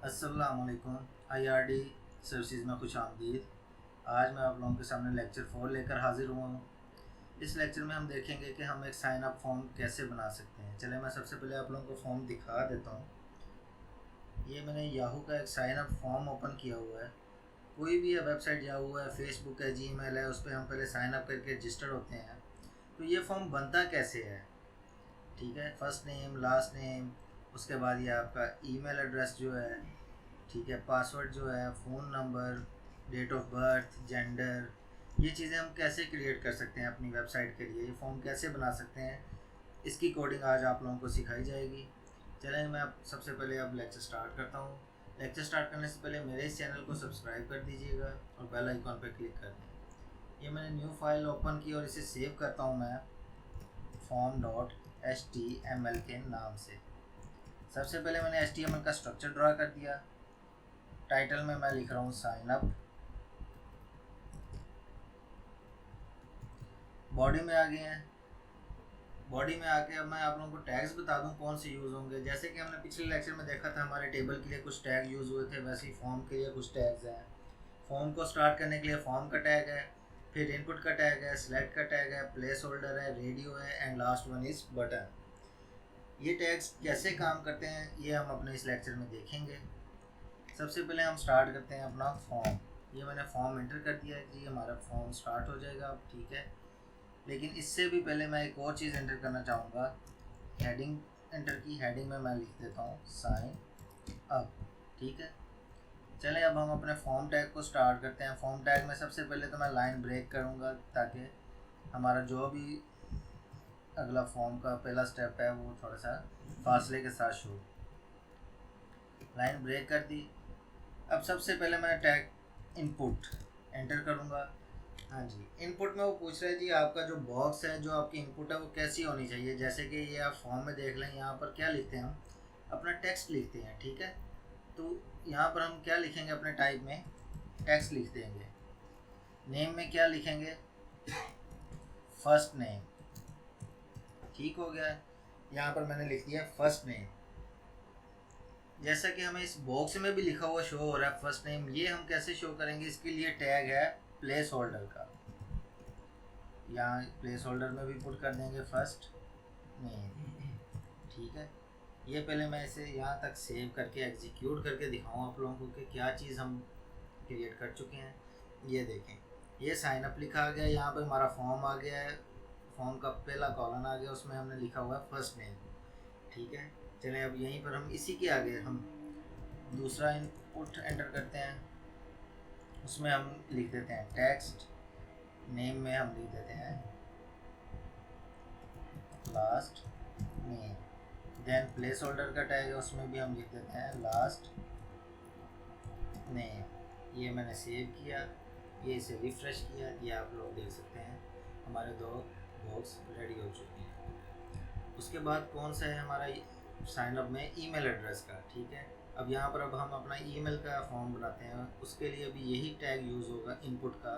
अस्सलामुअलैकुम। IRD services में खुश आमदीद। आज मैं आप लोगों के सामने लेक्चर 4 लेकर हाजिर हुआ हूँ। इस लेक्चर में हम देखेंगे कि हम एक साइन अप फॉर्म कैसे बना सकते हैं। चले मैं सबसे पहले आप लोगों को फॉर्म दिखा देता हूँ। ये मैंने याहू का एक साइन अप फॉर्म ओपन किया हुआ है। कोई भी है वेबसाइट, याहू है, फेसबुक है, जीमेल है, उस पर हम पहले साइन अप करके रजिस्टर होते हैं। तो ये फॉर्म बनता कैसे है, ठीक है। फर्स्ट नेम, लास्ट नेम, उसके बाद ये आपका ईमेल एड्रेस जो है, ठीक है, पासवर्ड जो है, phone number, date of birth, gender, ये चीज़ें हम कैसे क्रिएट कर सकते हैं अपनी वेबसाइट के लिए, ये फॉर्म कैसे बना सकते हैं, इसकी कोडिंग आज आप लोगों को सिखाई जाएगी। चलें मैं अब सबसे पहले अब लेक्चर स्टार्ट करता हूँ। लेक्चर स्टार्ट करने से पहले मेरे इस चैनल को सब्सक्राइब कर दीजिएगा और बेल आइकॉन पर क्लिक कर दें। ये मैंने न्यू फाइल ओपन की और इसे सेव करता हूँ मैं form.html के नाम से। सबसे पहले मैंने HTML का स्ट्रक्चर ड्रा कर दिया। टाइटल में मैं लिख रहा हूँ साइन अप। बॉडी में आ गए हैं। बॉडी में आके अब मैं आप लोगों को टैग्स बता दूं कौन से यूज़ होंगे। जैसे कि हमने पिछले लेक्चर में देखा था, हमारे टेबल के लिए कुछ टैग यूज़ हुए थे, वैसे ही फॉर्म के लिए कुछ टैग्स हैं। फॉर्म को स्टार्ट करने के लिए फॉर्म का टैग है, फिर इनपुट का टैग है, सिलेक्ट का टैग है, प्लेस होल्डर है, रेडियो है, and last one is button. ये टैग्स कैसे काम करते हैं ये हम अपने इस लेक्चर में देखेंगे। सबसे पहले हम स्टार्ट करते हैं अपना फॉर्म। ये मैंने फॉर्म एंटर कर दिया है जी, हमारा फॉर्म स्टार्ट हो जाएगा अब, ठीक है। लेकिन इससे भी पहले मैं एक और चीज़ एंटर करना चाहूँगा। हेडिंग एंटर की, हेडिंग में मैं लिख देता हूँ साइन अप, ठीक है। चलें अब हम अपने फॉर्म टैग को स्टार्ट करते हैं। फॉर्म टैग में सबसे पहले तो मैं लाइन ब्रेक करूँगा ताकि हमारा जो भी अगला फॉर्म का पहला स्टेप है वो थोड़ा सा फासले के साथ शुरू। लाइन ब्रेक कर दी। अब सबसे पहले मैं टैग इनपुट एंटर करूँगा। हाँ जी, इनपुट में वो पूछ रहा है जी आपका जो बॉक्स है, जो आपकी इनपुट है वो कैसी होनी चाहिए। जैसे कि ये आप फॉर्म में देख लें, यहाँ पर क्या लिखते हैं, हम अपना टेक्स्ट लिखते हैं, ठीक है। तो यहाँ पर हम क्या लिखेंगे, अपने टाइप में टेक्स्ट लिख देंगे। नेम में क्या लिखेंगे, फर्स्ट नेम, ठीक हो गया। यहाँ पर मैंने लिख दिया फर्स्ट नेम। जैसा कि हमें इस बॉक्स में भी लिखा हुआ शो हो रहा है फर्स्ट नेम, ये हम कैसे शो करेंगे, इसके लिए टैग है प्लेस होल्डर का। यहाँ प्लेस होल्डर में भी पुट कर देंगे फर्स्ट नेम, ठीक है। ये पहले मैं इसे यहाँ तक सेव करके एग्जीक्यूट करके दिखाऊँ आप लोगों को कि क्या चीज़ हम क्रिएट कर चुके हैं। ये देखें, ये साइन अप लिखा आ गया, यहाँ पर हमारा फॉर्म आ गया है, फॉर्म का पहला कॉलम आ गया, उसमें हमने लिखा हुआ है फर्स्ट नेम, ठीक है। चलें अब यहीं पर हम इसी के आगे हम दूसरा इनपुट एंटर करते हैं। उसमें हम लिख देते हैं टेक्स्ट। नेम में हम लिख देते हैं last name. Then placeholder का टैग है, उसमें भी हम लिख देते हैं लास्ट नेम। ये मैंने सेव किया, ये इसे रिफ़्रेश किया, ये आप लोग देख सकते हैं हमारे दो बॉक्स रेडी हो चुके हैं। उसके बाद कौन सा है हमारा साइन अप में ईमेल एड्रेस का, ठीक है। अब यहाँ पर अब हम अपना ईमेल का फॉर्म बनाते हैं, उसके लिए भी यही टैग यूज़ होगा इनपुट का।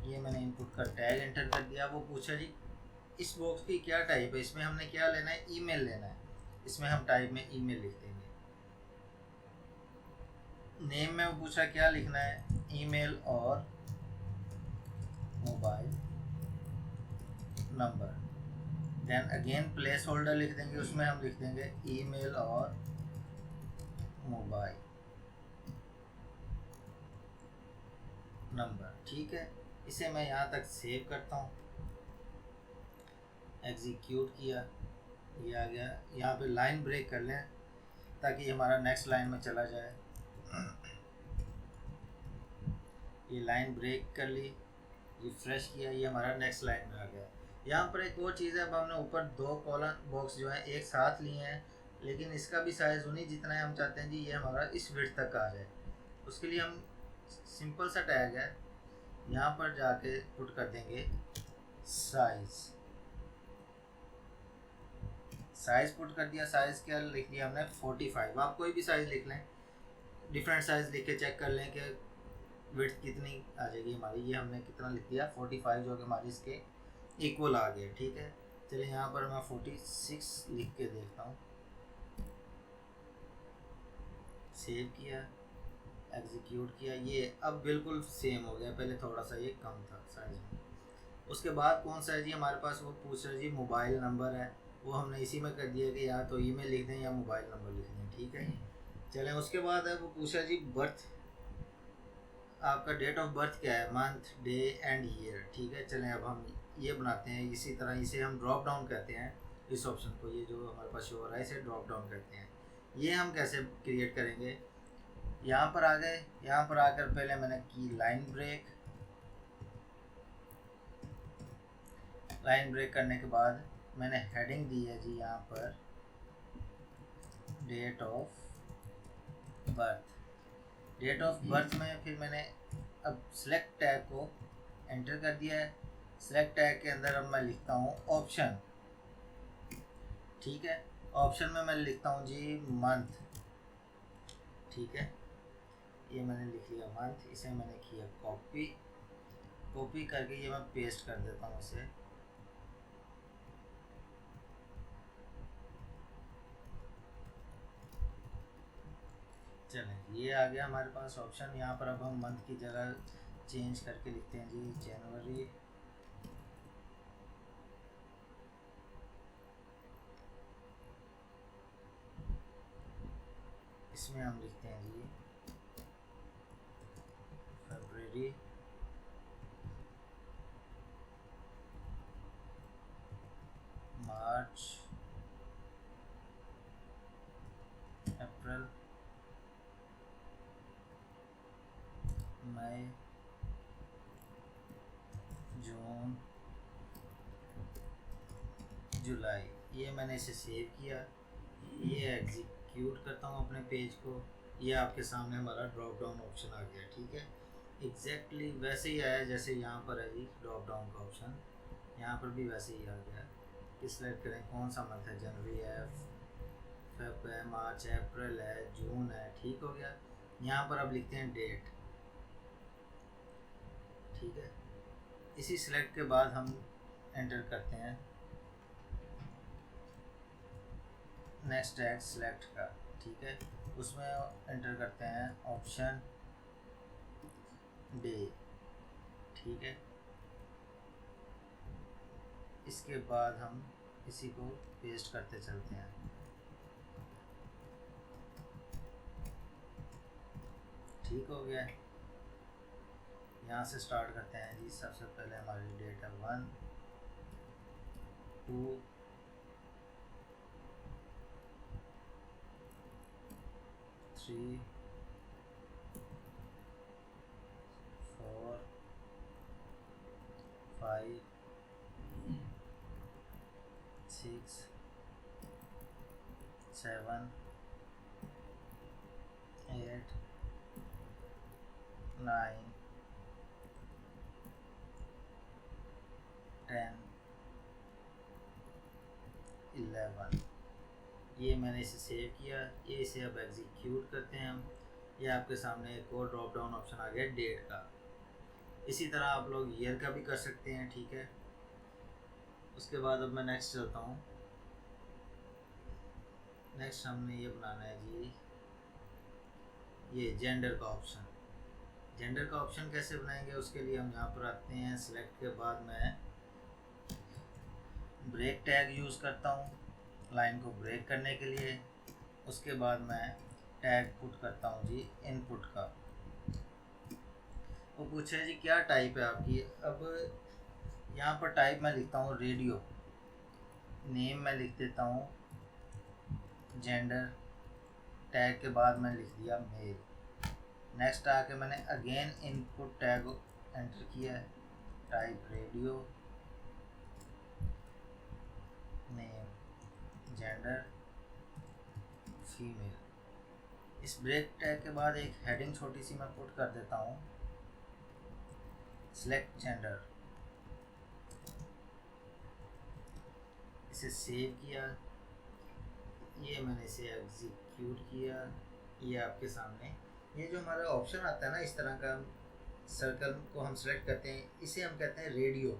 ये मैंने इनपुट का टैग एंटर कर दिया। वो पूछा जी इस बॉक्स की क्या टाइप है, इसमें हमने क्या लेना है, ईमेल लेना है। इसमें हम टाइप में ईमेल लिख देंगे। नेम में वो पूछा क्या लिखना है, ईमेल और mobile number. Then again placeholder लिख देंगे, उसमें हम लिख देंगे ईमेल और मोबाइल नंबर, ठीक है। इसे मैं यहाँ तक सेव करता हूँ, एग्जीक्यूट किया, ये आ गया। यहाँ पे लाइन ब्रेक कर लें ताकि हमारा नेक्स्ट लाइन में चला जाए। ये लाइन ब्रेक कर ली, रिफ्रेश किया, ये हमारा नेक्स्ट लाइन में आ गया। यहाँ पर एक और चीज़ है, अब हमने ऊपर दो कॉलम बॉक्स जो है एक साथ लिए हैं, लेकिन इसका भी साइज़ उन्हीं जितना है। हम चाहते हैं जी ये हमारा इस विड्थ तक आ जाए। उसके लिए हम सिंपल सा टैग है, यहाँ पर जाके पुट कर देंगे साइज़। साइज़ पुट कर दिया। साइज़ क्या लिख दिया हमने 45। आप कोई भी साइज़ लिख लें, डिफरेंट साइज़ लिख के चेक कर लें कि विड्थ कितनी आ जाएगी हमारी। ये हमने कितना लिख दिया 45, जो कि हमारी इसके इक्वल आ गया, ठीक है। चलिए यहाँ पर मैं 46 लिख के देखता हूँ। सेव किया, एग्जीक्यूट किया, ये अब बिल्कुल सेम हो गया, पहले थोड़ा सा ये कम था साइज में। उसके बाद कौन सा है जी हमारे पास, वो पूछ रहा है जी मोबाइल नंबर है, वो हमने इसी में कर दिया कि या तो ईमेल लिख दें या मोबाइल नंबर लिख दें, ठीक है। चलें, उसके बाद है वो पूछा जी बर्थ, आपका डेट ऑफ बर्थ क्या है, मंथ डे एंड ईयर, ठीक है। चलें अब हम ये बनाते हैं, इसी तरह इसे हम ड्रॉप डाउन कहते हैं इस ऑप्शन को, ये जो हमारे पास शो हो रहा है इसे ड्रॉप डाउन कहते हैं। ये हम कैसे क्रिएट करेंगे, यहाँ पर आ गए, यहाँ पर आकर पहले मैंने की लाइन ब्रेक, लाइन ब्रेक करने के बाद मैंने हेडिंग दी है जी यहाँ पर date of birth. Date of birth में फिर मैंने अब सिलेक्ट टैग को एंटर कर दिया है। सिलेक्ट टैग के अंदर अब मैं लिखता हूँ ऑप्शन, ठीक है। ऑप्शन में मैं लिखता हूँ जी मंथ, ठीक है। ये मैंने लिख लिया मंथ, इसे मैंने किया कॉपी, कॉपी करके ये मैं पेस्ट कर देता हूँ इसे। चलें, ये आ गया हमारे पास ऑप्शन। यहाँ पर अब हम मंथ की जगह चेंज करके लिखते हैं जी जनवरी, इसमें हम लिखते हैं जी फरवरी, मार्च, अप्रैल, मई, जून, जुलाई। ये मैंने इसे सेव किया, ये एग्जीक्यूट करता हूँ अपने पेज को, ये आपके सामने हमारा ड्रॉप डाउन ऑप्शन आ गया, ठीक है। एग्जैक्टली वैसे ही आया जैसे यहाँ पर है जी ड्रॉप डाउन का ऑप्शन, यहाँ पर भी वैसे ही आ गया कि सिलेक्ट करें कौन सा मंथ है, जनवरी है, फेब है, मार्च है, अप्रैल है, जून है, ठीक हो गया। यहाँ पर अब लिखते हैं डेट, ठीक है। इसी सिलेक्ट के बाद हम एंटर करते हैं नेक्स्ट टैग सिलेक्ट का, ठीक है। उसमें एंटर करते हैं ऑप्शन डे, ठीक है। इसके बाद हम इसी को पेस्ट करते चलते हैं, ठीक हो गया। यहाँ से स्टार्ट करते हैं जी। सबसे पहले हमारी डेट है 1, 2, 3, 4, 5, 6, 7, 8, 9, 10, 11। ये मैंने इसे सेव किया, ये इसे अब एग्जीक्यूट करते हैं हम। ये आपके सामने एक और ड्रॉप डाउन ऑप्शन आ गया डेट का। इसी तरह आप लोग ईयर का भी कर सकते हैं, ठीक है। उसके बाद अब मैं नेक्स्ट चलता हूँ। नेक्स्ट हमने ये बनाना है जी, ये जेंडर का ऑप्शन। जेंडर का ऑप्शन कैसे बनाएंगे, उसके लिए हम यहाँ पर आते हैं। सिलेक्ट के बाद मैं ब्रेक टैग यूज़ करता हूँ लाइन को ब्रेक करने के लिए। उसके बाद मैं टैग पुट करता हूँ जी इनपुट का। वो पूछे जी क्या टाइप है आपकी। अब यहाँ पर टाइप मैं लिखता हूँ रेडियो, नेम मैं लिख देता हूँ जेंडर, टैग के बाद मैं लिख दिया मेल। नेक्स्ट आके मैंने अगेन इनपुट टैग एंटर किया है, type radio, name, gender, female. इस ब्रेक टैग के बाद एक हेडिंग छोटी सी मैं पुट कर देता हूँ, सिलेक्ट जेंडर। इसे सेव किया, ये मैंने इसे एग्जीक्यूट किया। ये आपके सामने ये जो हमारा ऑप्शन आता है ना, इस तरह का सर्कल को हम सेलेक्ट करते हैं, इसे हम कहते हैं रेडियो।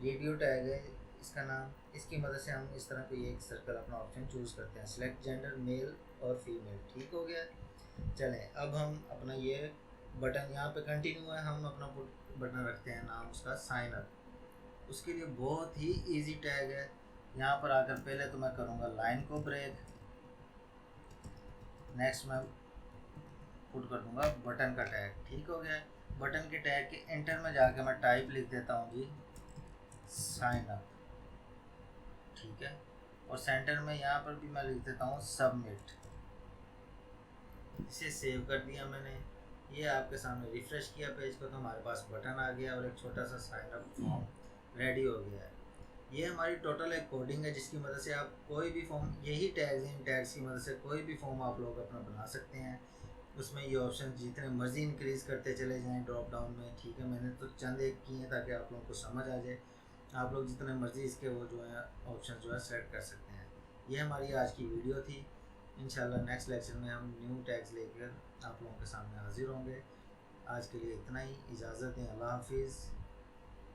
रेडियो टैग है, इसका नाम, इसकी मदद से हम इस तरह कोई एक सर्कल अपना ऑप्शन चूज़ करते हैं। सिलेक्ट जेंडर मेल और फीमेल, ठीक हो गया। चलें अब हम अपना ये बटन यहाँ पे कंटिन्यू है, हम अपना बटन रखते हैं नाम उसका साइन अप। उसके लिए बहुत ही इजी टैग है। यहाँ पर आकर पहले तो मैं करूँगा लाइन को ब्रेक, नेक्स्ट मैं पुट कर दूँगा बटन का टैग, ठीक हो गया। बटन के टैग के एंटर में जाके मैं टाइप लिख देता हूँ जी साइन अप, ठीक है। और सेंटर में यहाँ पर भी मैं लिख देता हूँ सबमिट। इसे सेव कर दिया मैंने। ये आपके सामने रिफ्रेश किया पेज को तो हमारे पास बटन आ गया और एक छोटा सा साइन अप फॉर्म रेडी हो गया है। ये हमारी टोटल एक कोडिंग है जिसकी मदद से आप कोई भी फॉर्म, यही टैग्स हैं, इन टैग्स की मदद से कोई भी फॉर्म आप लोग अपना बना सकते हैं। उसमें ये ऑप्शन जितने मर्जी इंक्रीज़ करते चले जाएं ड्रॉप डाउन में, ठीक है। मैंने तो चंद एक किए हैं ताकि आप लोगों को समझ आ जाए। आप लोग जितने मर्जी इसके वो जो है ऑप्शन जो है सेलेक्ट कर सकते हैं। ये हमारी आज की वीडियो थी। इंशाल्लाह नेक्स्ट लेक्चर में हम न्यू टैग्स लेकर आप लोगों के सामने हाजिर होंगे। आज के लिए इतना ही, इजाज़त दें, अल्लाह हाफिज़।